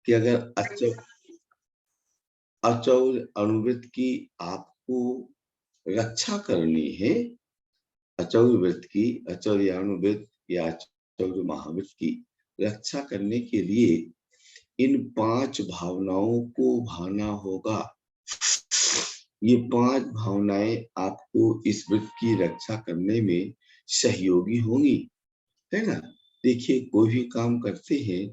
कि अगर अचौर अणुवृत्त की आपको रक्षा करनी है, अचौर वृत्त की, अचौर्याणुवृत्त या अचौर महावृत्त की रक्षा करने के लिए इन 5 भावनाओं को भाना होगा। ये 5 भावनाएं आपको इस वृत्त की रक्षा करने में सहयोगी होंगी, है ना। देखिए, कोई भी काम करते हैं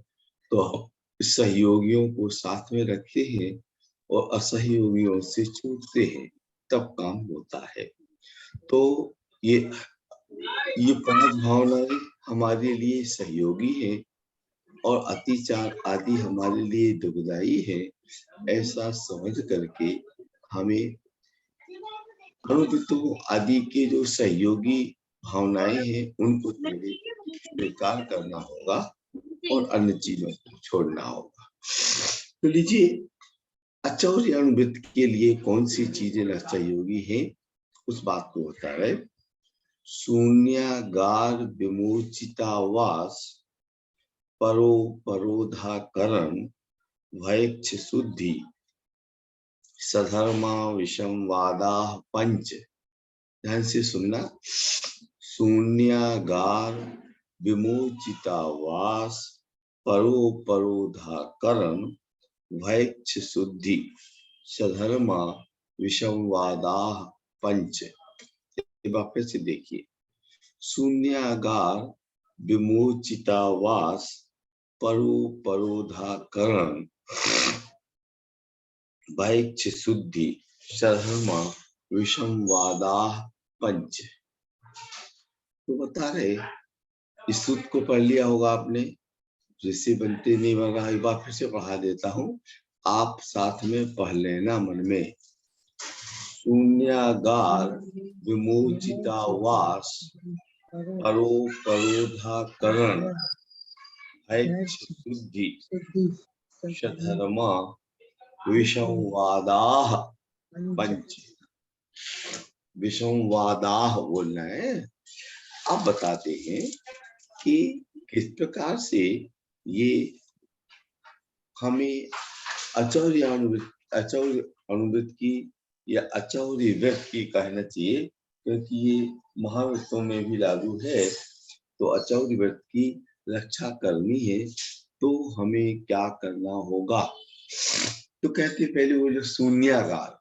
तो सहयोगियों को साथ में रखते हैं और असहयोगियों से छूटते हैं, तब काम होता है। तो ये 5 भावनाएं हमारे लिए सहयोगी है और अतिचार आदि हमारे लिए दुखदाई है। ऐसा समझ करके हमें अणुवृत्तों आदि के जो सहयोगी भावनाएं हैं उनको स्वीकार करना होगा और अन्य चीजों को छोड़ना होगा। तो लीजिए, अचौर अणुवृत्त के लिए कौन सी चीजें सहयोगी हैं उस बात को बता रहे। शून्यागार विमोचितावास, परो परोधाकरण, भयक्ष शुद्धि, सधर्मा विषमवादा पंच। ध्यान से सुनना। शून्यागार विमोचितावास, परो परोधाकरण, भयक्ष शुद्धि, सधर्मा विषमवादा पंच। वापस से देखिए। शून्यागार विमोचितावास, परो परोधाकरण, भयक्ष शुद्धि, सधर्मा विषमवादा पंच। तो बता रहे, इस सूत्र को पढ़ लिया होगा आपने, जिससे बनते नहीं बन रहा, एक बार फिर से पढ़ा देता हूँ, आप साथ में पढ़ लेना मन में। शून्यागार विमोचितावास, परो परोधाकरण, भयक्ष शुद्धि, सधर्मा विषमवादाः पंच। विषमवादाः बोलना है। अब बताते हैं कि किस प्रकार से ये हमें अचौर्य अणुवृत्त की या अचौर्य वृत्त की कहना चाहिए, क्योंकि ये महावृत्तों में भी लागू है। तो अचौर्य वृत्त की रक्षा करनी है तो हमें क्या करना होगा। तो कहते पहले वो जो शून्यागार,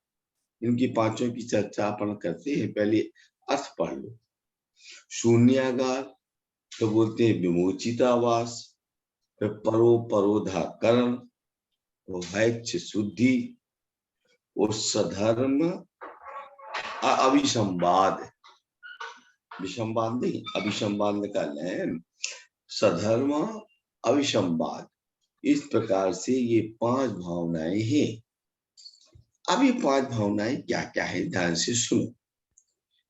इनकी पांचों की चर्चा अपन करते हैं, पहले अर्थ पढ़ लो। शून्यागार तो बोलते हैं विमोचितावास, फिर परो परोधाकरण, भयक्ष शुद्धि, और सधर्म अभिसंवाद, विसंवाद नहीं, अभिसंवाद निकालना है। सधर्म अभिसंवाद, इस प्रकार से ये 5 भावनाएं हैं। अब ये 5 भावनाएं क्या क्या है, ध्यान से सुनो।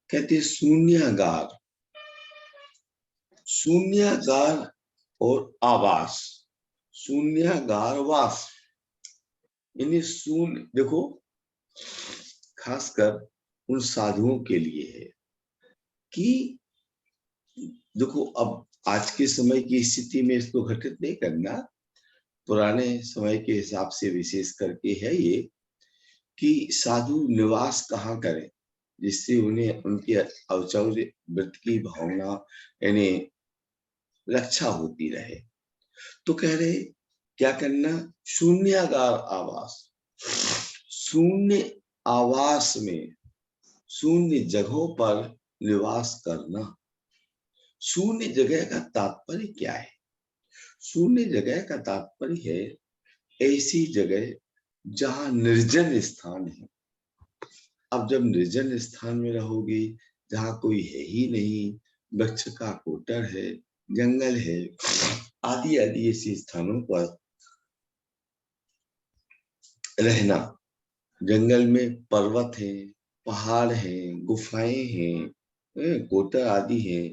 कहते शून्यागार, शून्यागार और आवास, शून्यागार वास। इन्हें शून्य, देखो खासकर उन साधुओं के लिए है कि देखो, अब आज के समय की स्थिति में इसको घटित नहीं करना, पुराने समय के हिसाब से विशेष करके है ये कि साधु निवास कहाँ करें जिससे उन्हें उनकी अचौर्य वृत्त की भावना यानी रक्षा होती रहे। तो कह रहे क्या करना, शून्यागार आवास, शून्य आवास में, शून्य जगहों पर निवास करना। शून्य जगह का तात्पर्य क्या है? शून्य जगह का तात्पर्य है ऐसी जगह जहां निर्जन स्थान है। अब जब निर्जन स्थान में रहोगे, जहां कोई है ही नहीं, वृक्ष का कोटर है, जंगल है, आदि आदि ऐसे स्थानों पर रहना। जंगल में पर्वत है, पहाड़ है, गुफाएं हैं, कोटर आदि है,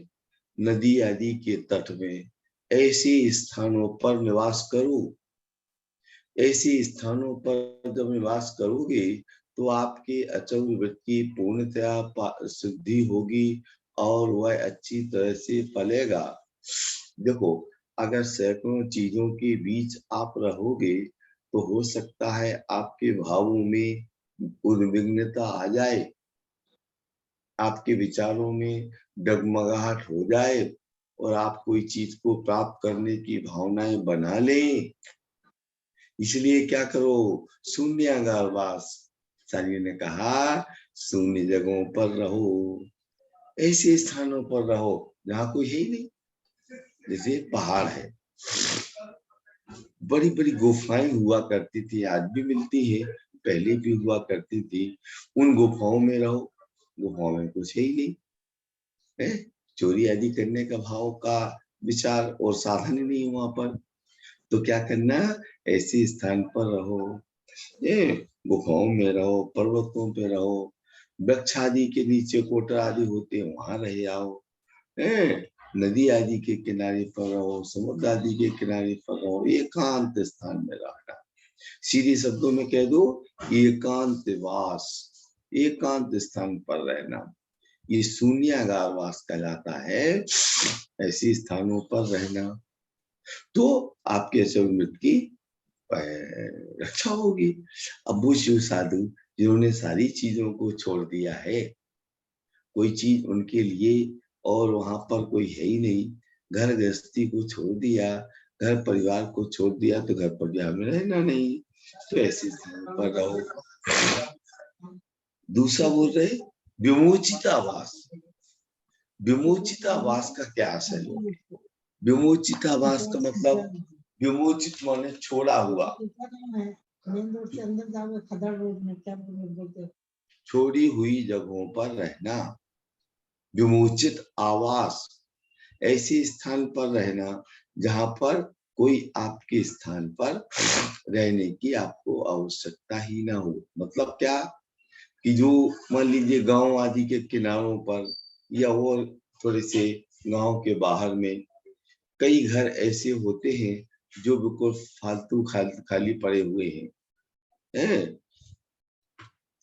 नदी आदि के तट में ऐसे स्थानों पर निवास करो। ऐसे स्थानों पर जब निवास करोगे तो आपके अचौर्य वृत्त की पूर्णतया सिद्धि होगी और वह अच्छी तरह से फलेगा। देखो, अगर सैकड़ों चीजों के बीच आप रहोगे तो हो सकता है आपके भावों में उद्विग्नता आ जाए, आपके विचारों में डगमगाहट हो जाए और आप कोई चीज को प्राप्त करने की भावनाएं बना लें। इसलिए क्या करो, शून्यागारवास। सानी ने कहा शून्य जगहों पर रहो, ऐसे स्थानों पर रहो जहां कोई है ही नहीं। जैसे पहाड़ है, बड़ी बड़ी गुफाएं हुआ करती थी, आज भी मिलती है, पहले भी हुआ करती थी। उन गुफाओं में रहो, गुफाओं में कुछ है ही नहीं है, चोरी आदि करने का भाव का विचार और साधन ही नहीं वहां पर। तो क्या करना, ऐसे स्थान पर रहो, ये गुफाओं में रहो, पर्वतों पे रहो, वृक्ष आदि के नीचे कोटर आदि होते हैं वहां रह जाओ, नदी आदि के किनारे पर रहो, समुद्र आदि के किनारे पर रहो, एकांत स्थान में रहना। सीधे शब्दों में कह दो, एकांतवास, एकांत स्थान पर रहना, ये शून्यागारवास कहलाता है, ऐसे स्थानों पर रहना। तो आपके अचल की रक्षा होगी। अब वो शिव साधु जिन्होंने सारी चीजों को छोड़ दिया है, कोई चीज उनके लिए और वहां पर कोई है ही नहीं, घर गृहस्थी को छोड़ दिया, घर परिवार को छोड़ दिया, तो घर परिवार में रहना नहीं, तो ऐसे स्थान पर रहो। दूसरा बोल रहे विमोचितावास। विमोचितावास का क्या असर है? विमोचितावास का मतलब, विमोचित माने छोड़ा हुआ, छोड़ी हुई जगहों पर रहना, विमोचित आवास, ऐसे स्थान पर रहना जहां पर कोई आपके स्थान पर रहने की आपको आवश्यकता ही ना हो। मतलब क्या, कि जो मान लीजिए गांव आदि के किनारों पर या और थोड़े से गांव के बाहर में कई घर ऐसे होते हैं जो बिल्कुल फालतू खाली पड़े हुए हैं,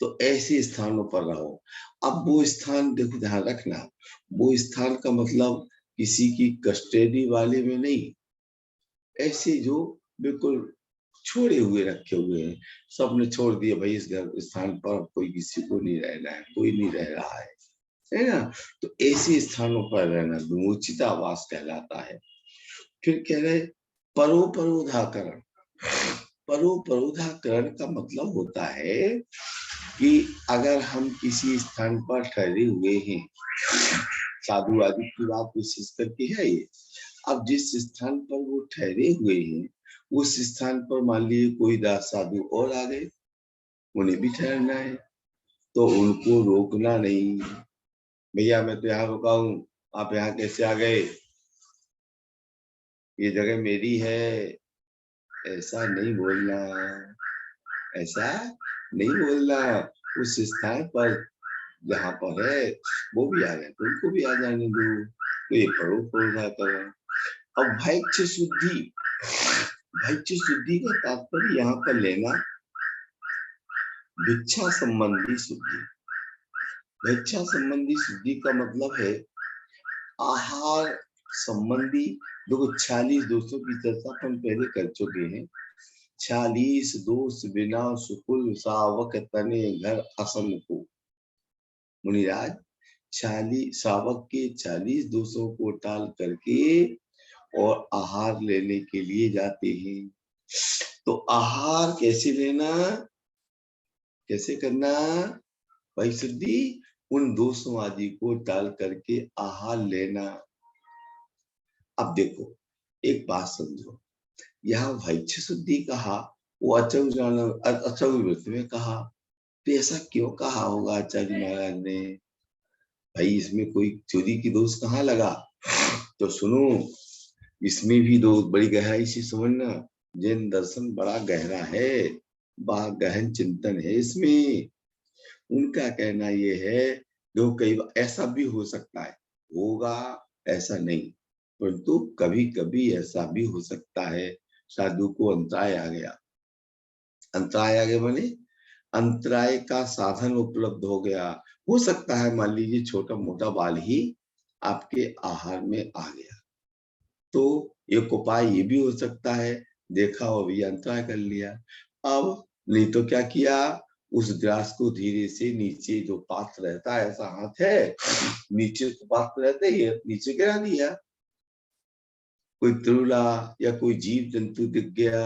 तो ऐसे स्थानों पर रहो। अब वो स्थान देखो, ध्यान रखना, वो स्थान का मतलब किसी की कस्टडी वाले में नहीं, ऐसे जो बिल्कुल छोड़े हुए रखे हुए हैं, सबने छोड़ दिया भाई, इस घर स्थान पर कोई किसी को नहीं रहना है, कोई नहीं रह रहा है ना, तो ऐसे स्थानों पर रहना विमोचितावास कहलाता है। फिर कह रहे परोपरोधाकरण। परोपरोधाकरण का मतलब होता है कि अगर हम किसी स्थान पर ठहरे हुए हैं, साधु आदि की बात विशेष करके है ये, अब जिस स्थान पर वो ठहरे हुए हैं, उस स्थान पर मान लीजिए कोई दास साधु और आ गए, उन्हें भी ठहरना है, तो उनको रोकना नहीं, भैया मैं तो यहाँ रुका हूँ, आप यहाँ कैसे आ गए, ये जगह मेरी है, ऐसा नहीं बोलना, ऐसा नहीं बोलना। उस स्थान पर जहाँ पर है वो भी आ गए तो उनको भी आ जाने दो, तो ये परोपरोधाकरण। अब भैक्ष शुद्धि, भैक्ष शुद्धि का तात्पर्य यहाँ पर लेना भिक्षा संबंधी शुद्धि। भिक्षा संबंधी शुद्धि का मतलब है आहार संबंधी, देखो 46 दोषों की चर्चा अपन पहले कर चुके हैं। 46 दोष बिना सुकुल सावक तने घर असन को। मुनिराज 40 सावक के 40 दोषों को टाल करके और आहार लेने के लिए जाते हैं। तो आहार कैसे लेना, कैसे करना भाई शुद्धि, उन दोषों आदि को टाल करके आहार लेना। अब देखो एक बात समझो, यहाँ भैक्ष शुद्धि कहा, वो अचौर व्रत में कहा, तो ऐसा क्यों कहा होगा आचार्य महाराज ने, भाई इसमें कोई चोरी की दोष कहाँ लगा? तो सुनो, इसमें भी दो बड़ी गहराई से समझना, जैन दर्शन बड़ा गहरा है, बड़ा गहन चिंतन है इसमें। उनका कहना ये है, जो कई बार ऐसा भी हो सकता है, होगा ऐसा नहीं, परंतु कभी कभी ऐसा भी हो सकता है साधु को अंतराय आ गया। अंतराय आ गया माने अंतराय का साधन उपलब्ध हो गया, हो सकता है मान लीजिए छोटा मोटा बाल ही आपके आहार में आ गया, तो एक उपाय ये भी हो सकता है, देखा और भी अंतराय कर लिया। अब नहीं तो क्या किया, उस ग्रास को धीरे से नीचे, जो पात्र रहता है, ऐसा हाथ है नीचे तो पात्र रहते ही है, नीचे गिरा दिया। कोई त्रुला या कोई जीव जंतु दिख गया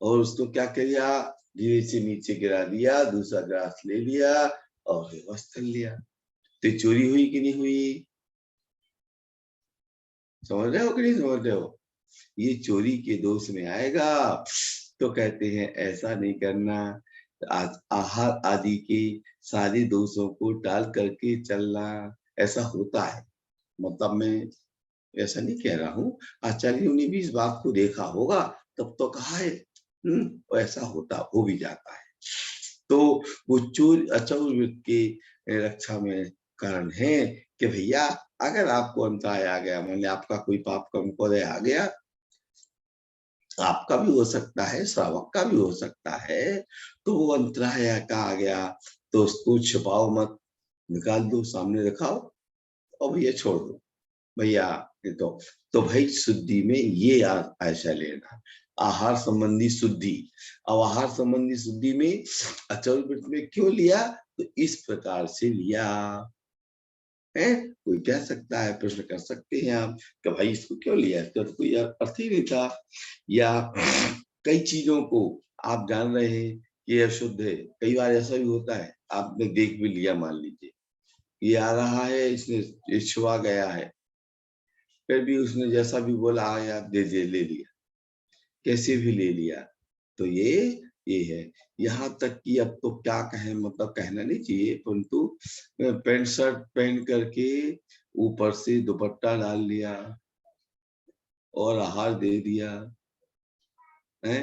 और उसको क्या किया, धीरे से नीचे गिरा दिया, दूसरा ग्रास ले लिया और बेहोश कर लिया। तो चोरी हुई कि नहीं हुई? समझ रहे हो कि नहीं समझ रहे हो? ये चोरी के दोष में आएगा। तो कहते हैं ऐसा नहीं करना, आहार आदि के सारे दोषों को टाल करके चलना। ऐसा होता है, मतलब मैं ऐसा नहीं कह रहा हूँ, आचार्यों ने भी इस बात को देखा होगा तब तो कहा है। और ऐसा होता हो भी जाता है। तो वो चोर अचौर वृत्त की रक्षा में कारण है कि भैया अगर आपको अंतराय आ गया, मान लिया आपका कोई पाप कर्म कोदय आ गया, आपका भी हो सकता है, श्रावक का भी हो सकता है, तो वो अंतराय का आ गया तो उसको छिपाओ मत, निकाल दो, सामने रखाओ और भैया छोड़ दो। भैया ये तो भाई शुद्धि में ये ऐसा लेना, आहार संबंधी शुद्धि। अब आहार संबंधी शुद्धि में अचल व्रत में क्यों लिया, तो इस प्रकार से लिया है। कोई कह सकता है, प्रश्न कर सकते हैं आप कि भाई इसको क्यों लिया, इसका तो कोई अर्थ ही नहीं था। या कई चीजों को आप जान रहे हैं कि अशुद्ध है, कई बार ऐसा भी होता है, आपने देख भी लिया, मान लीजिए ये आ रहा है, इसने छुआ गया है, फिर भी उसने जैसा भी बोला आया दे दे ले लिया, कैसे भी ले लिया। तो ये है। यहाँ तक कि अब तो क्या कहें, मतलब कहना नहीं चाहिए, परंतु पैंट शर्ट पहन करके ऊपर से दुपट्टा डाल लिया और आहार दे दिया है,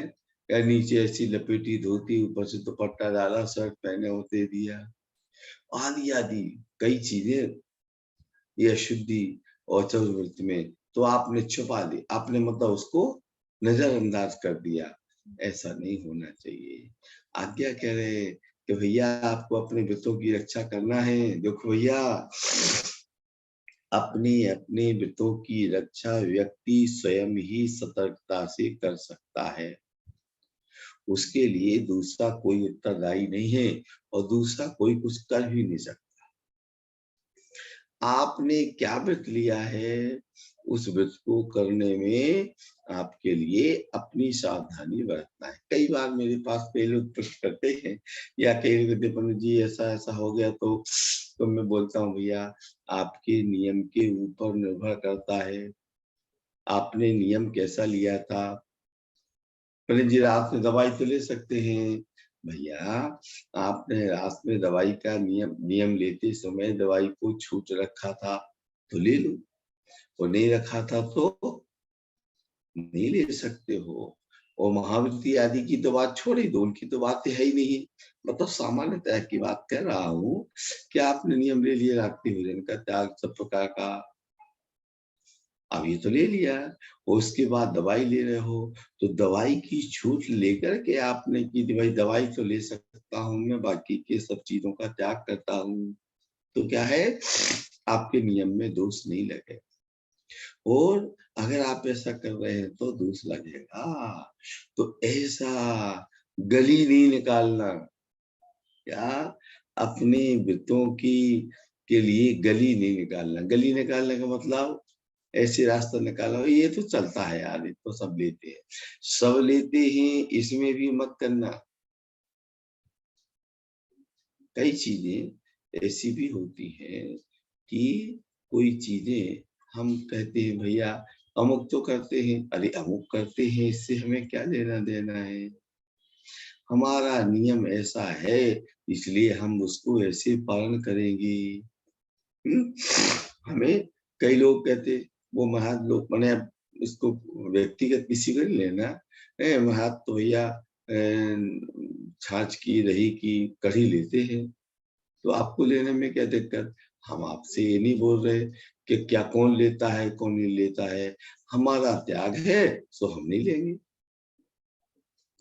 या नीचे ऐसी लपेटी धोती, ऊपर से दुपट्टा डाला, शर्ट पहने और दे दिया, आदि आदि कई चीजें ये अशुद्धि और चतुर्वृत्ति में तो आपने छुपा दी, आपने मतलब उसको नजरअंदाज कर दिया। ऐसा नहीं होना चाहिए। आज्ञा कह रहे कि भैया आपको अपने वृत्तों की रक्षा करना है। देखो भैया, अपने अपने वृत्तों की रक्षा व्यक्ति स्वयं ही सतर्कता से कर सकता है, उसके लिए दूसरा कोई उत्तरदायी नहीं है और दूसरा कोई कुछ कर भी नहीं सकता। आपने क्या व्रत लिया है, उस व्रत को करने में आपके लिए अपनी सावधानी बरतना है। कई बार मेरे पास कई लोग प्रश्न करते हैं या कई कहते पंडित जी ऐसा ऐसा हो गया, तो मैं बोलता हूँ भैया आपके नियम के ऊपर निर्भर करता है, आपने नियम कैसा लिया था। पंडित जी रात में दवाई तो ले सकते हैं, भैया आपने रात में दवाई का नियम लेते समय दवाई को छूट रखा था तो ले लो, और नहीं रखा था तो नहीं ले सकते हो। और महावृत्ति आदि की तो बात छोड़ ही दो, उनकी तो बात है ही नहीं। मतलब सामान्यतः की बात कर रहा हूँ कि आपने नियम ले लिया रात्रि भोजन का त्याग सब प्रकार का, अब ये तो ले लिया, और उसके बाद दवाई ले रहे हो, तो दवाई की छूट लेकर के आपने की भाई दवाई तो ले सकता हूँ मैं, बाकी के सब चीजों का त्याग करता हूँ, तो क्या है, आपके नियम में दोष नहीं लगे। और अगर आप ऐसा कर रहे हैं तो दोष लगेगा। तो ऐसा गली नहीं निकालना, क्या अपने वृत्तों की के लिए गली नहीं निकालना। गली निकालने का मतलब ऐसे रास्ता निकाला, ये तो चलता है यार, ये तो सब लेते हैं, सब लेते हैं, इसमें भी मत करना। कई चीजें ऐसी भी होती हैं कि कोई चीजें हम कहते हैं भैया अमुक तो करते हैं, अरे अमुक करते हैं, इससे हमें क्या लेना देना है, हमारा नियम ऐसा है इसलिए हम उसको ऐसे पालन करेंगे। हम्म? हमें कई लोग कहते, वो महान लोग मैंने इसको व्यक्तिगत किसी को नहीं लेना, महात तो भैया छाछ की दही की कढ़ी लेते हैं, तो आपको लेने में क्या दिक्कत। हम आपसे ये नहीं बोल रहे कि क्या कौन लेता है कौन नहीं लेता है, हमारा त्याग है तो हम नहीं लेंगे।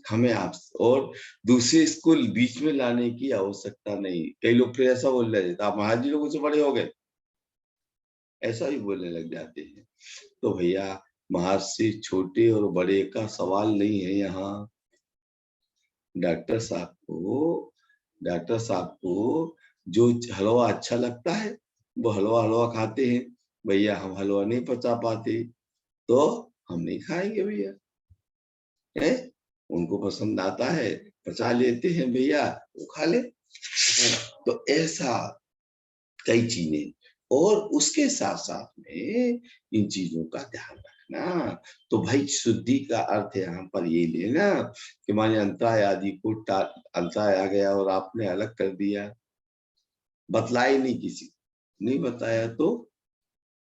हमें आप और दूसरे इसको बीच में लाने की आवश्यकता नहीं। कई लोग फिर ऐसा बोल रहे थे आप महाराज जी लोगों से बड़े हो गए, ऐसा भी बोलने लग जाते हैं। तो भैया महर्षि छोटे और बड़े का सवाल नहीं है यहाँ। डॉक्टर साहब को जो हलवा अच्छा लगता है वो हलवा खाते हैं। भैया हम हलवा नहीं पचा पाते तो हम नहीं खाएंगे भैया, है उनको पसंद आता है पचा लेते हैं भैया, वो खा ले। तो ऐसा कई चीजें, और उसके साथ साथ में इन चीजों का ध्यान रखना। तो भाई शुद्धि का अर्थ यहाँ पर ये लेना कि माने अंतराय आदि को अंतराय आ गया और आपने अलग कर दिया, बतलाए नहीं, किसी को नहीं बताया तो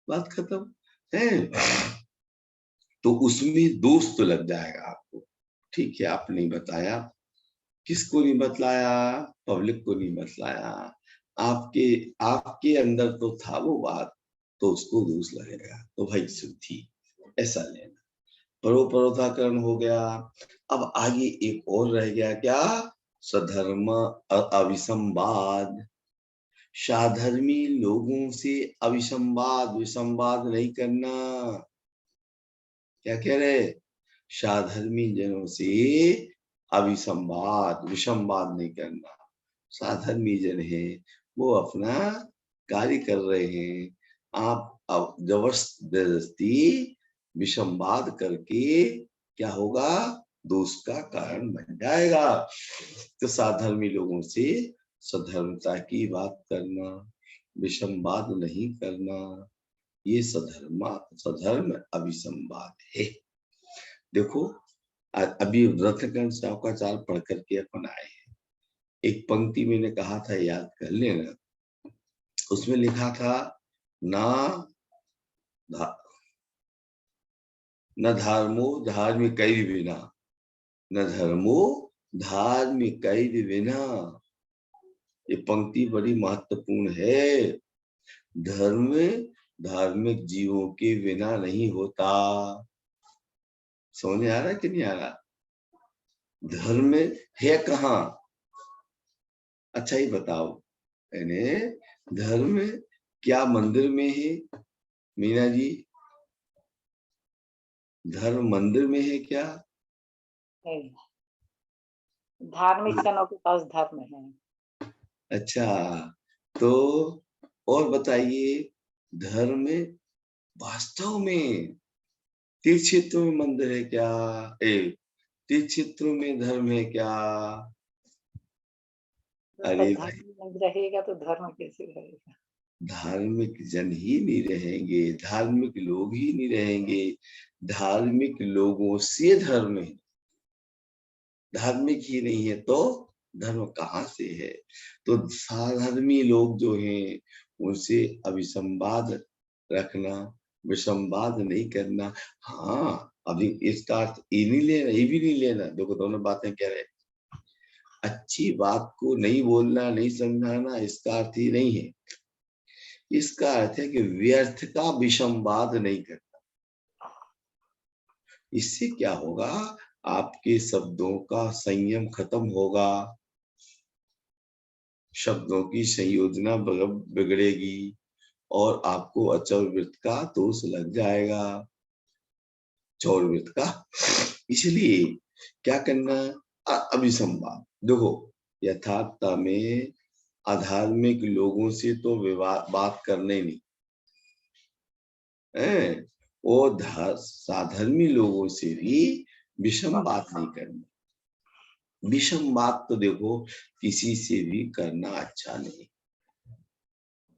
बात खत्म है। तो उसमें दोष तो लग जाएगा आपको। ठीक है, आप नहीं बताया, किसको नहीं बतलाया? पब्लिक को नहीं बतलाया, आपके आपके अंदर तो था वो बात, तो उसको दोष लगेगा। तो भाई शुद्धि ऐसा लेना, परोपरोधाकरण हो गया। अब आगे एक और रह गया, क्या? सधर्म अविसंवाद। साधर्मी लोगों से अविसंवाद, विसंवाद नहीं करना। क्या कह रहे? साधर्मी जनों से अविसंवाद, विसंवाद नहीं करना। साधर्मी जन है, वो अपना कार्य कर रहे हैं, आप अब जबरदस्ती विसंवाद करके क्या होगा? दोष का कारण बन जाएगा। तो साधर्मी लोगों से सधर्मता की बात करना, विसंवाद नहीं करना, ये सधर्म अभिसंवाद है। देखो अभी रत्नकर्ण सावकाचार पढ़ करके अपन आए हैं, एक पंक्ति मैंने कहा था, याद कर लेना। उसमें लिखा था ना न धर्मो धार्मिक विना, न धर्मो धार्मिक विना। ये पंक्ति बड़ी महत्वपूर्ण है। धर्म धार्मिक जीवों के बिना नहीं होता। समझ आ रहा कि नहीं आ रहा? धर्म है कहाँ? अच्छा ही बताओ, यानी धर्म क्या मंदिर में है? मीना जी, धर्म मंदिर में है क्या? नहीं, धार्मिक जनों के पास धर्म है। अच्छा, तो और बताइए, धर्म वास्तव में तीर्थ क्षेत्रों में मंदिर है क्या? तीर्थ क्षेत्रों में धर्म है क्या? अरे भाई, धर्म रहेगा तो धर्म कैसे रहेगा? धार्मिक जन ही नहीं रहेंगे, धार्मिक लोग ही नहीं रहेंगे, धार्मिक लोगों से धर्म है। धार्मिक ही नहीं है तो धर्म कहाँ से है? तो साधर्मी लोग जो हैं उनसे अभिसंवाद रखना, विसंवाद नहीं करना। हाँ, अभी इसका अर्थ ये नहीं लेना, ये भी नहीं लेना। देखो दोनों बातें कह रहे, अच्छी बात को नहीं बोलना, नहीं समझाना, इसका अर्थ ही नहीं है। इसका अर्थ है कि व्यर्थ का विसंवाद नहीं करना। इससे क्या होगा? आपके शब्दों का संयम खत्म होगा, शब्दों की संयोजना बिगड़ेगी और आपको अचर वृत्त का दोष लग जाएगा, चौर वृत्त का। इसलिए क्या करना? अभिसंवाद। देखो यथार्थता में अधार्मिक लोगों से तो विवाद बात करने नहीं है, वो साधर्मी लोगों से भी विषम बात नहीं करनी। विषम बात तो देखो किसी से भी करना अच्छा नहीं,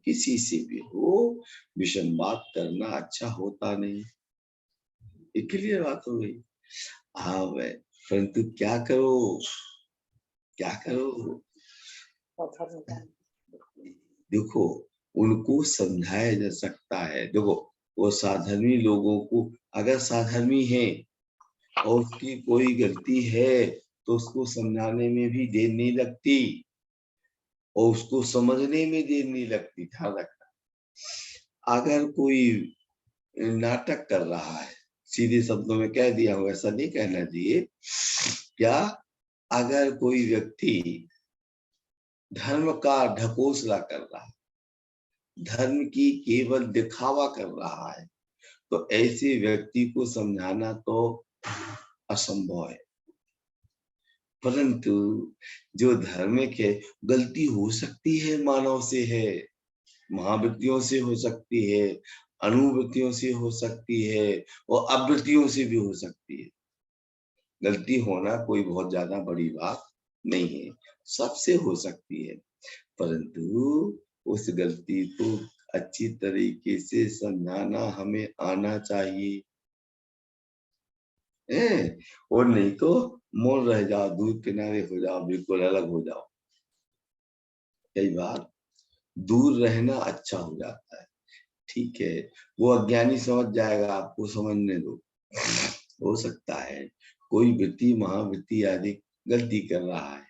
किसी से भी हो विषम बात करना अच्छा होता नहीं। क्लियर बात हो गई? हाँ भाई, परंतु क्या करो, क्या करो? देखो उनको समझाया जा सकता है। देखो वो साधर्मी लोगों को, अगर साधर्मी है और उसकी कोई गलती है तो उसको समझाने में भी देर नहीं लगती और उसको समझने में देर नहीं लगती। ध्यान रखना, अगर कोई नाटक कर रहा है, सीधे शब्दों में कह दिया हूं, ऐसा नहीं कहना चाहिए, क्या? अगर कोई व्यक्ति धर्म का ढकोसला कर रहा है, धर्म की केवल दिखावा कर रहा है, तो ऐसे व्यक्ति को समझाना तो असंभव है। परंतु जो धार्मिक है, गलती हो सकती है, मानव से है, महावृत्तियों से हो सकती है, अनुवृत्तियों से हो सकती है और अवृत्तियों से भी हो सकती है। गलती होना कोई बहुत ज्यादा बड़ी बात नहीं है, सबसे हो सकती है। परंतु उस गलती को अच्छी तरीके से समझाना हमें आना चाहिए, और नहीं तो मौन रह जाओ, दूर किनारे हो जाओ, बिल्कुल अलग हो जाओ। कई बार दूर रहना अच्छा हो जाता है। ठीक है, वो अज्ञानी समझ जाएगा, आपको समझने दो। हो सकता है कोई वृत्ति, महावृत्ति आदि गलती कर रहा है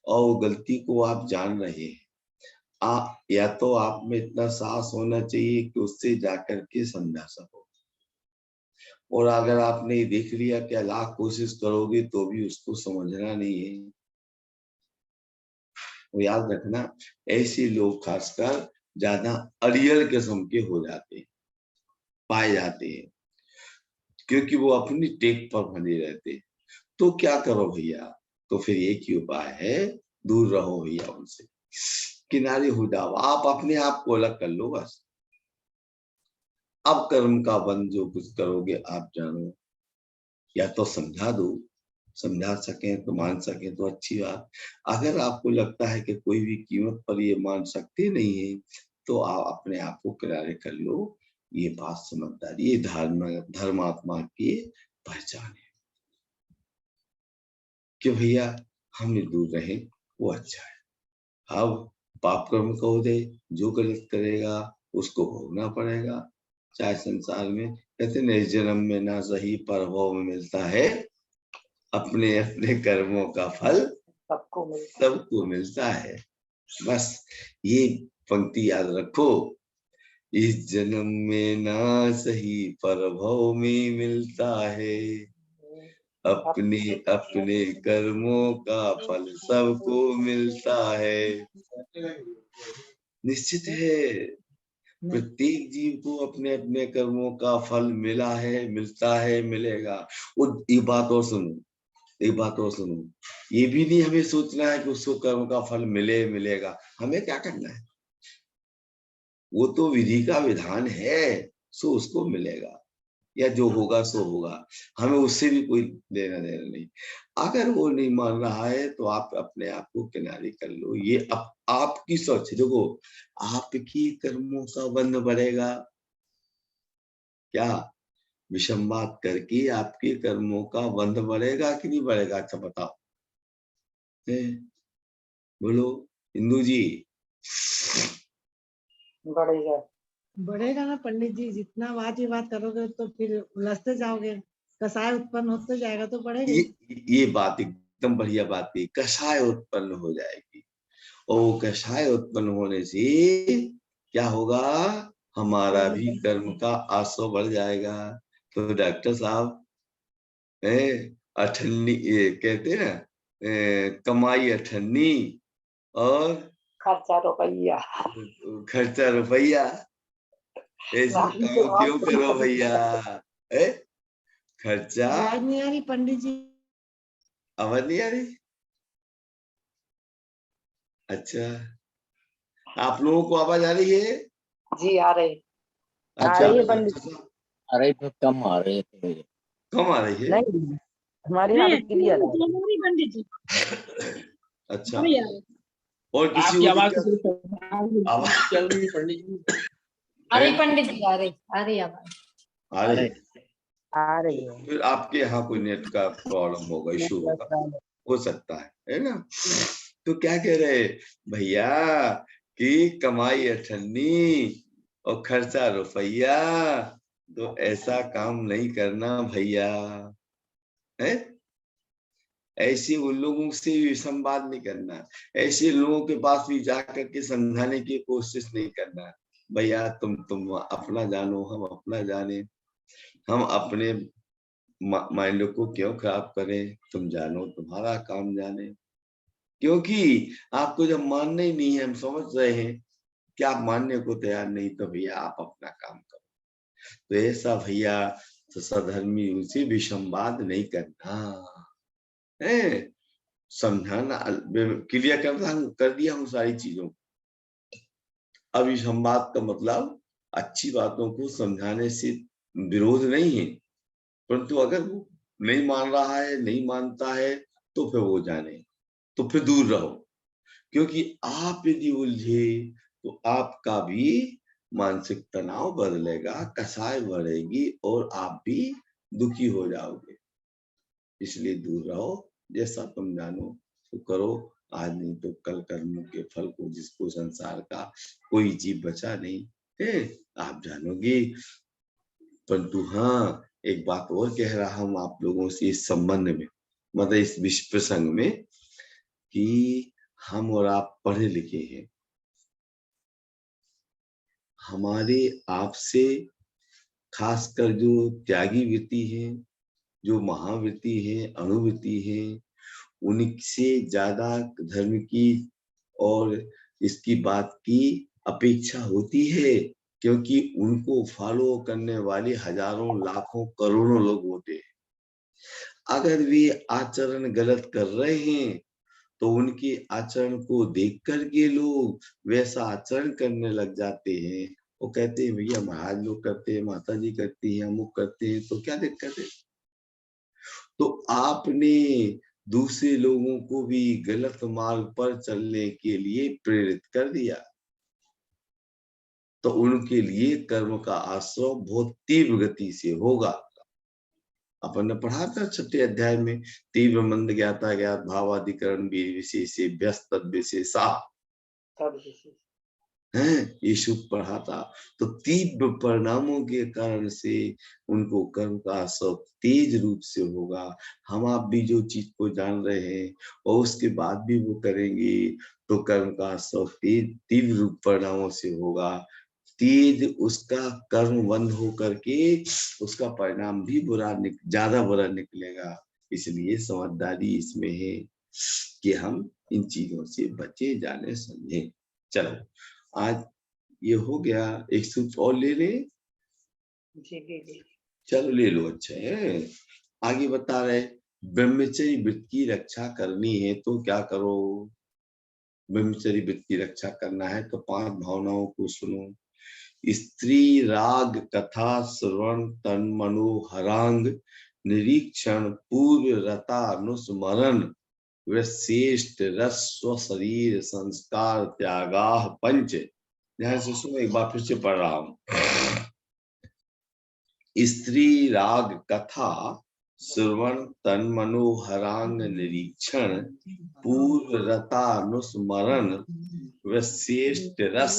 और वो गलती को आप जान रहे हैं, या तो आप में इतना साहस होना चाहिए कि उससे जाकर के समझा सको, और अगर आपने देख लिया कि लाख कोशिश करोगे तो भी उसको समझना नहीं है, वो याद रखना, ऐसे लोग खासकर ज्यादा अड़ियल किस्म के हो जाते हैं, पाए जाते हैं, क्योंकि वो अपनी टेक पर बने रहते हैं। तो क्या करो भैया, तो फिर एक ही उपाय है, दूर रहो भैया उनसे, किनारे हो जाओ, आप अपने आप को अलग कर लो बस। अब कर्म का बंध जो कुछ करोगे आप जानो, या तो समझा दो, समझा सके तो मान सके तो अच्छी बात। अगर आपको लगता है कि कोई भी कीमत पर ये मान सकते नहीं है, तो आप अपने आप को किनारे कर लो। ये बात समझदारी, ये धर्मात्मा की पहचान है कि भैया हम दूर रहे, वो अच्छा है। अब पाप कर्म का उदय, जो गलत करेगा उसको भोगना पड़ेगा, चाहे संसार में कहते नहीं, जन्म में ना सही पर भव में मिलता है, अपने अपने कर्मों का फल सबको मिलता है। बस ये पंक्ति याद रखो, इस जन्म में ना सही पर भव में मिलता है, अपने अपने कर्मों का फल सबको मिलता है। निश्चित है, प्रत्येक जीव को अपने अपने कर्मों का फल मिला है, मिलता है, मिलेगा। और एक बात और सुनो, एक बात और सुनो, ये भी नहीं हमें सोचना है कि उसको कर्म का फल मिलेगा। हमें क्या करना है, वो तो विधि का विधान है, सो उसको मिलेगा, या जो होगा सो होगा, हमें उससे भी कोई लेना देना नहीं। अगर वो नहीं मान रहा है तो आप अपने आप को किनारे कर लो, ये आपकी सोच। देखो, आपकी कर्मों का बंध बढ़ेगा क्या, विषम बात करके आपके कर्मों का बंध बढ़ेगा कि नहीं बढ़ेगा? अच्छा बताओ, बोलो इंदू जी। बढ़ेगा, बढ़ेगा ना पंडित जी, जितना बात ही बात करोगे तो फिर उलझते जाओगे, कसाय उत्पन्न होते जाएगा तो बढ़ेगा ये बात एकदम बढ़िया बात है, कषाय उत्पन्न हो जाएगी, और कषाय उत्पन्न होने से क्या होगा, हमारा भी कर्म का आशो बढ़ जाएगा। तो डॉक्टर साहब, अठन्नी, ये कहते हैं ना, कमाई अठन्नी और खर्चा रुपया। खर्चा रुपया, ऐसा काम क्यों करो भैया, खर्चा आवाज नहीं आ रही पंडित जी। आवाज नहीं आ रही? अच्छा, आप लोगों को आवाज आ रही है? जी आ रही, अच्छा, आ रही है पंडित। डॉक्टर साहब आ रही तो कम आ रही है, कम आ रही है? नहीं, हमारे यहाँ तो क्लियर है पंडित जी। अच्छा, और किसी आपकी को आवाज दिक्कत? आवाज चल रही पंडित जी, आ रही पंडित जी, आ रही आवाज, आ रही है? आ रही है। फिर आपके यहाँ कोई नेट का प्रॉब्लम होगा, इशू होगा, हो सकता है ना? तो क्या कह रहे भैया कि कमाई अठन्नी और खर्चा रुपया, तो ऐसा काम नहीं करना भैया, है? ऐसे उन लोगों से भी संवाद नहीं करना, ऐसे लोगों के पास भी जाकर के समझाने की कोशिश नहीं करना। भैया तुम अपना जानो, हम अपना जाने, हम अपने माइंड को क्यों खराब करें, तुम जानो तुम्हारा काम जाने। क्योंकि आपको जब मानना ही नहीं है, हम समझ रहे हैं कि आप मानने को तैयार नहीं, तो भैया आप अपना काम करो। तो ऐसा भैया तो सधर्मी उनसे विसंवाद नहीं करना है, समझाना, क्लियर कर दिया हूँ सारी चीजों। अभी संवाद का मतलब अच्छी बातों को समझाने से विरोध नहीं है, परंतु अगर वो नहीं मान रहा है, नहीं मानता है, तो फिर वो जाने, तो फिर दूर रहो। क्योंकि आप यदि उलझे तो आपका भी मानसिक तनाव बदलेगा, कसाई बढ़ेगी और आप भी दुखी हो जाओगे। इसलिए दूर रहो, जैसा तुम जानो तो करो, आज नहीं तो कल कर्मों के फल को जिसको संसार का कोई जीव बचा नहीं है, आप जानोगे। परंतु हाँ, एक बात और कह रहा हूं आप लोगों से इस संबंध में, मतलब इस विषय प्रसंग में, कि हम और आप पढ़े लिखे हैं, हमारे आपसे खासकर जो त्यागी वृत्ति है, जो महावृत्ति है, अणुवृत्ति है, उनसे ज्यादा धर्म की और इसकी बात की अपेक्षा होती है, क्योंकि उनको फॉलो करने वाले हजारों लाखों करोड़ों लोग होते हैं। अगर वे आचरण गलत कर रहे हैं तो उनके आचरण को देख करके लोग वैसा आचरण करने लग जाते हैं। वो कहते हैं भैया महाराज लोग करते हैं, माता जी करती है, अमुक करते हैं, तो क्या दिक्कत है। तो आपने दूसरे लोगों को भी गलत मार्ग पर चलने के लिए प्रेरित कर दिया, तो उनके लिए कर्म का आश्रय बहुत तीव्र गति से होगा। अपन ने पढ़ा था 6 अध्याय में, तीव्र मंद ज्ञाता ज्ञात भावाधिकरण वीर विशेष व्यस्त विशेषा है, ये शुभ पढ़ा था। तो तीव्र परिणामों के कारण से उनको कर्म का सब तेज रूप से होगा। हम आप भी जो चीज को जान रहे हैं और उसके बाद भी वो करेंगे तो कर्म का सब तेज तीव्र रूप परिणामों से होगा। तेज उसका कर्म बंद हो करके उसका परिणाम भी ज्यादा बुरा निकलेगा। इसलिए समझदारी इसमें है कि हम इन चीजों से बचे जाने समझे। चलो आज ये हो गया, एक सूत्र और ले ले। चलो ले लो, अच्छा है। आगे बता रहे, ब्रह्मचर्य वृत्ति की रक्षा करनी है तो क्या करो। ब्रह्मचर्य वृत्ति की रक्षा करना है तो 5 भावनाओं को सुनो। स्त्री राग कथा श्रवण तन मनोहरांग निरीक्षण पूर्व रतानुस्मरण श्रेष्ठ रस स्व शरीर संस्कार त्यागा पंच। ध्यान से सुनो, एक बार फिर से पढ़ रहा हूं। स्त्री राग कथा श्रवण तन मनोहरांग निरीक्षण पूर्व रतानुस्मरण श्रेष्ठ रस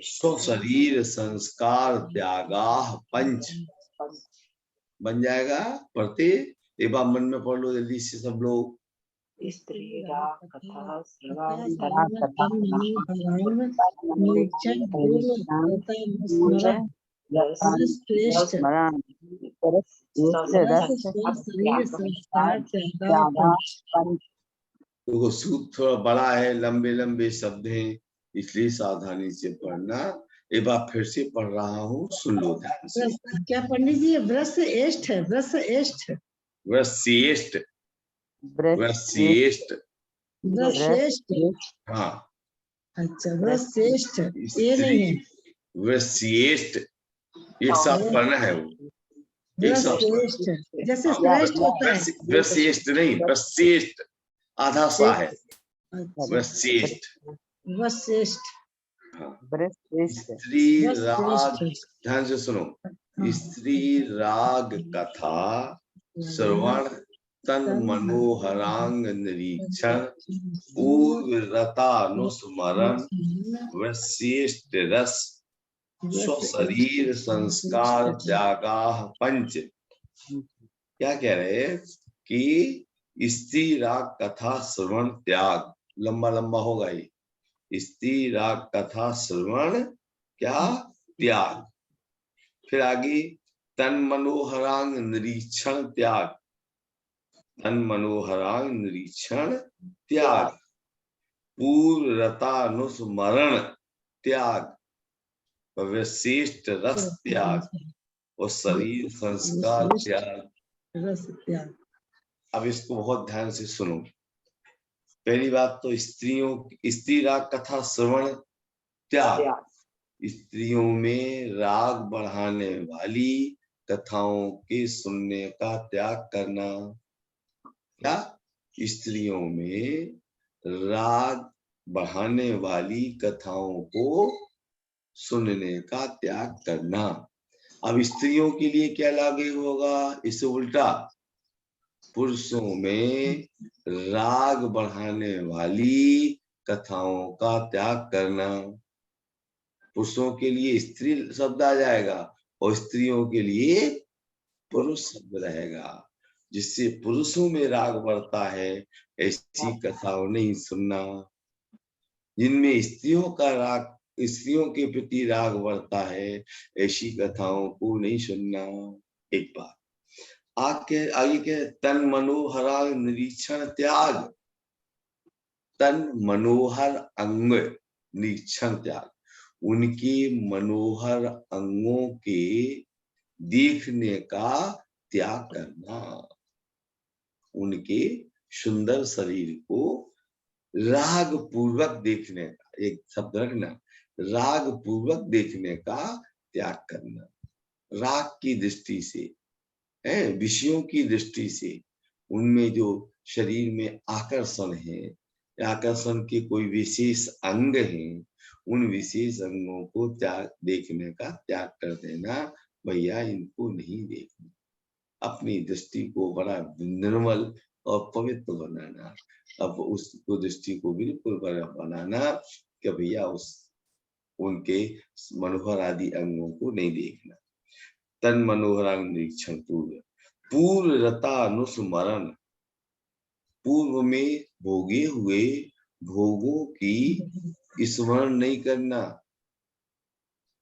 स्व शरीर संस्कार त्यागा पंच। बन जाएगा, पढ़ते एक बार मन में पढ़ लो जल्दी से सब लोग। स्त्री राग कथा श्रवण निरीक्षण पूर्व श्रेष्ठ शरीर संस्कार त्यागा पंच। देखो सूत्र थोड़ा बड़ा है, लंबे लंबे शब्द हैं, इसलिए सावधानी से पढ़ना। एक बार फिर से पढ़ रहा हूँ, सुन लो ध्यान से। क्या पंडित जी, व्रस एष्ठ है, व्रस एष्ठ, वृश्रेष्ठ, वृश्रेष्ठ, व्रश्रेष्ठ। हाँ अच्छा, व्रश्रेष्ठ ये नहीं है, वृश्रेष्ठ एक साथ पढ़ना है, वो एक साथ व्रश्रेष्ठ जैसे श्रेष्ठ होता है। वृश्रेष्ठ नहीं, वृश्रेष्ठ आधा सा है, वृश्रेष्ठ। व्रश्रेष्ठ स्त्री राग, ध्यान से सुनो, स्त्री राग कथा श्रवण तन मनोहरांग निरीक्षण पूर्व रतानुस्मरण वृश्रेष्ठ रस स्व शरीर संस्कार त्यागा पंच। क्या कह रहे हैं कि स्त्री राग कथा श्रवण त्याग, लंबा लंबा होगा ये, स्त्री राग कथा श्रवण क्या त्याग। फिर आगे तन मनोहरांग निरीक्षण त्याग, तन मनोहरांग निरीक्षण त्याग, पूर्व रतानुस्मरण त्याग, विशिष्ट रस त्याग और शरीर संस्कार त्याग। रस त्याग। अब इसको बहुत ध्यान से सुनो। पहली बात तो स्त्री राग कथा श्रवण त्याग। स्त्रियों में राग बढ़ाने वाली कथाओं के सुनने का त्याग करना। क्या? स्त्रियों में राग बढ़ाने वाली कथाओं को सुनने का त्याग करना। अब स्त्रियों के लिए क्या लागू होगा? इससे उल्टा पुरुषों में राग बढ़ाने वाली कथाओं का त्याग करना। पुरुषों के लिए स्त्री शब्द आ जाएगा और स्त्रियों के लिए पुरुष शब्द रहेगा। जिससे पुरुषों में राग बढ़ता है ऐसी कथाओं नहीं सुनना। जिनमें स्त्रियों का राग, स्त्रियों के प्रति राग बढ़ता है ऐसी कथाओं को नहीं सुनना। एक बात आगे के तन मनोहर निरीक्षण त्याग। तन मनोहर अंग निरीक्षण त्याग। उनके मनोहर अंगों के देखने का त्याग करना। उनके सुंदर शरीर को राग पूर्वक देखने का, एक शब्द रखना, राग पूर्वक देखने का त्याग करना। राग की दृष्टि से, विषयों की दृष्टि से उनमें जो शरीर में आकर्षण है, आकर्षण के कोई विशेष अंग हैं, उन विशेष अंगों को देखने का त्याग कर देना। भैया इनको नहीं देखना। अपनी दृष्टि को बड़ा निर्मल और पवित्र बनाना। अब उसको दृष्टि को बिल्कुल बनाना कि भैया उनके मनोहर आदि अंगों को नहीं देखना। तन मनोहर निरीक्षण पूर्व रता अनुस्मरण। पूर्व में भोगे हुए भोगों की स्मरण नहीं करना।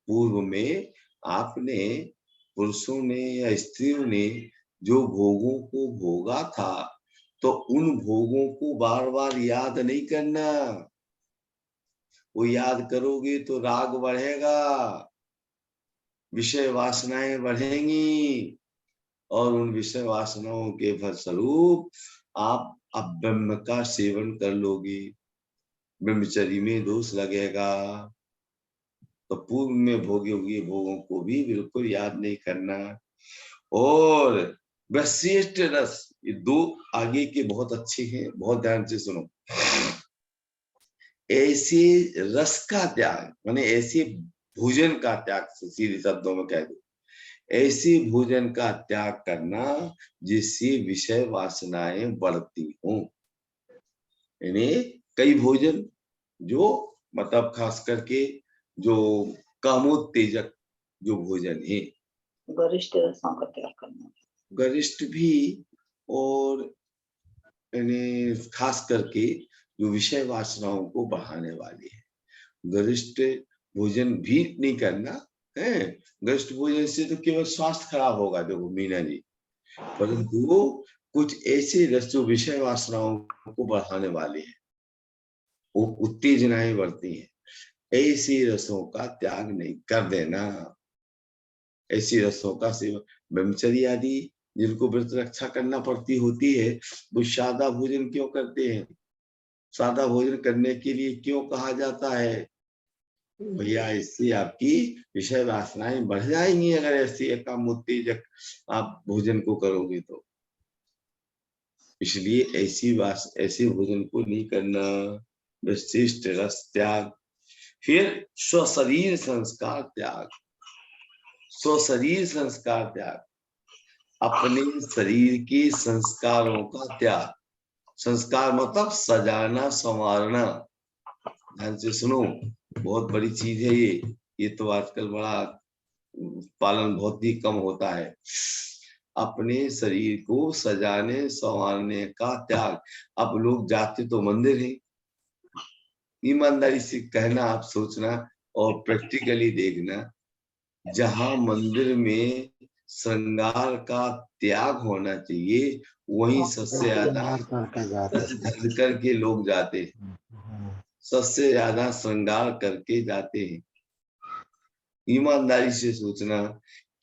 पूर्व में आपने, पुरुषों ने या स्त्रियों ने जो भोगों को भोगा था, तो उन भोगों को बार बार याद नहीं करना। वो याद करोगे तो राग बढ़ेगा, विषय वासनाएं बढ़ेंगी और उन विषय वासनाओं के फलस्वरूप आप अब ब्रह्म का सेवन कर लोगे, ब्रह्मचर्य में दोष लगेगा। तो पूर्व में भोगे हुए भोगों को भी बिल्कुल याद नहीं करना। और विशिष्ट रस, ये दो आगे के बहुत अच्छे हैं, बहुत ध्यान से सुनो। ऐसे रस का त्याग, माने ऐसे भोजन का त्याग, सीधे शब्दों में कह दो, ऐसे भोजन का त्याग करना जिससे विषय वासनाएं बढ़ती हों। यानी कई भोजन जो मतलब खास करके जो कामोत्तेजक जो भोजन है, गरिष्ठ रसों का त्याग करना। गरिष्ठ भी, और यानी खास करके जो विषय वासनाओं को बढ़ाने वाली है, गरिष्ठ भोजन भी नहीं करना है। गरिष्ठ भोजन से तो केवल स्वास्थ्य खराब होगा, देखो मीना जी, परंतु कुछ ऐसे रस जो विषय वासनाओं को बढ़ाने वाले हैं, वो उत्तेजनाएं बढ़ती हैं, ऐसी रसों का त्याग नहीं कर देना। ऐसी रसों का सेवन, ब्रह्मचर्य आदि जिनको व्रत रक्षा करना पड़ती होती है, वो सादा भोजन क्यों करते हैं? सादा भोजन करने के लिए क्यों कहा जाता है? भैया इससे आपकी विषय वासनाएं बढ़ जाएंगी अगर ऐसी काम उत्तेजक आप भोजन को करोगे तो। इसलिए ऐसे भोजन को नहीं करना। विशिष्ट रस त्याग। फिर स्वशरीर संस्कार त्याग। स्वशरीर संस्कार त्याग, अपने शरीर के संस्कारों का त्याग। संस्कार मतलब सजाना संवारना। ध्यान से सुनो, बहुत बड़ी चीज है ये तो आजकल बड़ा पालन बहुत ही कम होता है। अपने शरीर को सजाने संवारने का त्याग। अब लोग जाते तो मंदिर है, ईमानदारी से कहना, आप सोचना और प्रैक्टिकली देखना, जहां मंदिर में श्रृंगार का त्याग होना चाहिए वहीं सबसे ज्यादा सज करके लोग जाते हैं, सबसे ज्यादा श्रृंगार करके जाते हैं। ईमानदारी से सोचना,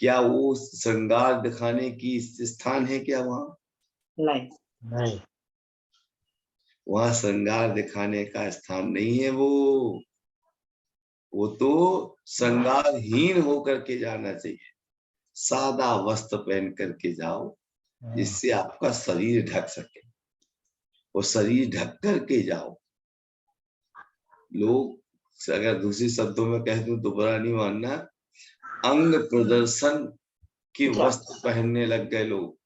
क्या वो श्रृंगार दिखाने की स्थान है क्या वहां? नहीं। नहीं। वहां श्रृंगार दिखाने का स्थान नहीं है वो तो श्रृंगारहीन होकर के जाना चाहिए। सादा वस्त्र पहन करके जाओ, जिससे आपका शरीर ढक सके, और शरीर ढक करके जाओ। लोग, अगर दूसरे शब्दों में कह दूं तो बुरा नहीं मानना, अंग प्रदर्शन के वस्त्र पहनने लग गए लोग।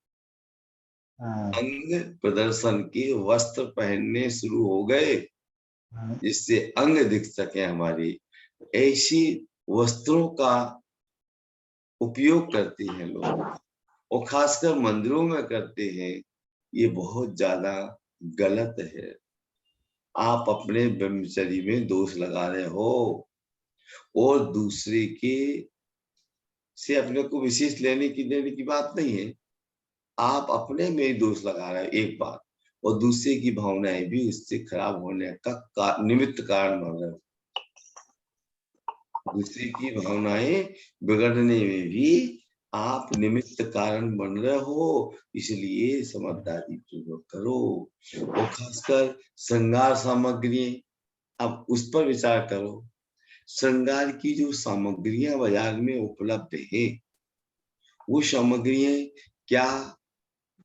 अंग प्रदर्शन के वस्त्र पहनने शुरू हो गए, जिससे अंग दिख सके हमारी। ऐसी वस्त्रों का उपयोग करते हैं लोग, और खासकर मंदिरों में करते हैं। ये बहुत ज्यादा गलत है। आप अपने ब्रह्मचर्य में दोष लगा रहे हो, और दूसरे के से अपने को विशेष देने की बात नहीं है। आप अपने में दोष लगा रहे हो एक बात, और दूसरे की भावनाएं भी उससे खराब होने का निमित्त कारण बन रहे हो। दूसरे की भावनाएं बिगड़ने में भी आप निमित्त कारण बन रहे हो। इसलिए समझदारी पूर्वक करो, और खासकर श्रृंगार सामग्री, अब उस पर विचार करो। श्रृंगार की जो सामग्रियां बाजार में उपलब्ध है, वो सामग्रियां क्या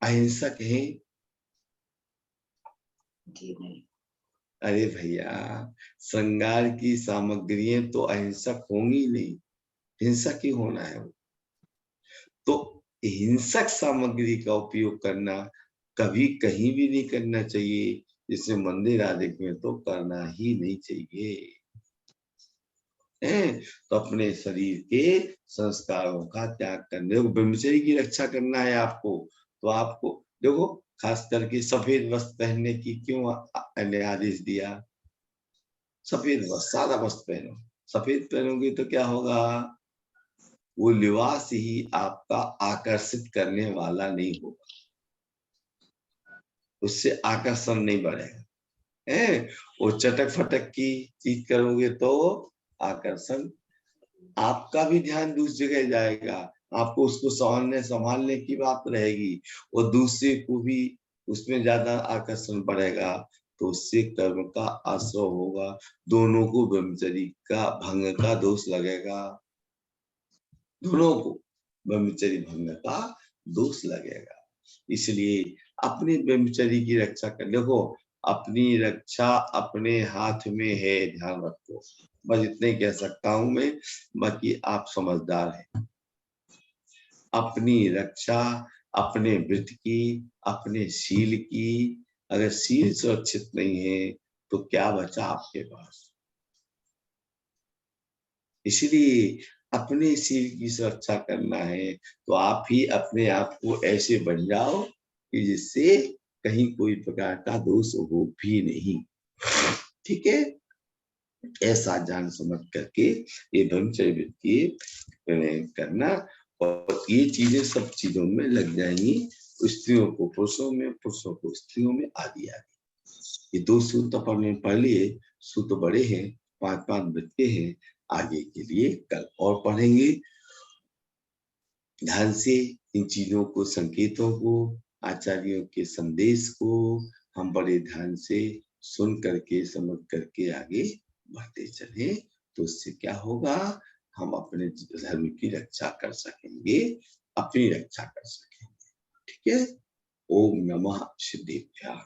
अहिंसक हैं? जी नहीं। अरे भैया, श्रृंगार की सामग्रियां तो अहिंसक होंगी नहीं, हिंसक ही होना है वो। तो हिंसक सामग्री का उपयोग करना कभी कहीं भी नहीं करना चाहिए, जिसे मंदिर आदि में तो करना ही नहीं चाहिए। तो अपने शरीर के संस्कारों का त्याग करने, ब्रह्मचर्य की रक्षा करना है आपको, तो आपको देखो, खास करके सफेद वस्त्र पहनने की क्यों आदेश दिया? सफेद वस्त्र, सादा वस्त्र पहनो। सफेद पहनोगे तो क्या होगा? वो लिबास ही आपका आकर्षित करने वाला नहीं होगा, उससे आकर्षण नहीं बढ़ेगा। वो चटक फटक की चीज करोगे तो आकर्षण, आपका भी ध्यान दूसरी जगह जाएगा। आपको उसको संभालने की बात रहेगी, और दूसरे को भी उसमें ज्यादा आकर्षण बढ़ेगा, तो उससे कर्म का आश्रय होगा। दोनों को ब्रह्मचर्य का भंग का दोष लगेगा, दोनों को ब्रह्मचर्य भंग का दोष लगेगा। इसलिए अपने ब्रह्मचर्य की रक्षा कर। देखो, अपनी रक्षा अपने हाथ में है, ध्यान रखो। बस इतने कह सकता हूं मैं, बाकी आप समझदार हैं। अपनी रक्षा अपने व्रत की, अपने शील की। अगर शील सुरक्षित नहीं है तो क्या बचा आपके पास? इसलिए अपने शील की सुरक्षा करना है, तो आप ही अपने आप को ऐसे बन जाओ कि जिससे कहीं कोई प्रकार का दोष हो भी नहीं। ठीक है? ऐसा जान समझ करके ये ब्रह्मचर्य वृत्ति करना, और ये चीजें सब चीजों में लग जाएंगी। स्त्रियों को पुरुषों में, पुरुषों को स्त्रियों में, आदि आदि। ये 2 सूत्र पढ़ लिए, सूत्र बड़े हैं, 5-5 बच्चे हैं। आगे के लिए कल और पढ़ेंगे। ध्यान से इन चीजों को, संकेतों को, आचार्यों के संदेश को हम बड़े ध्यान से सुन करके, समझ करके आगे बढ़ते चले, तो उससे क्या होगा? हम अपने धर्म की रक्षा कर सकेंगे, अपनी रक्षा कर सकेंगे। ठीक है? ओम नमः सिद्धेभ्यः।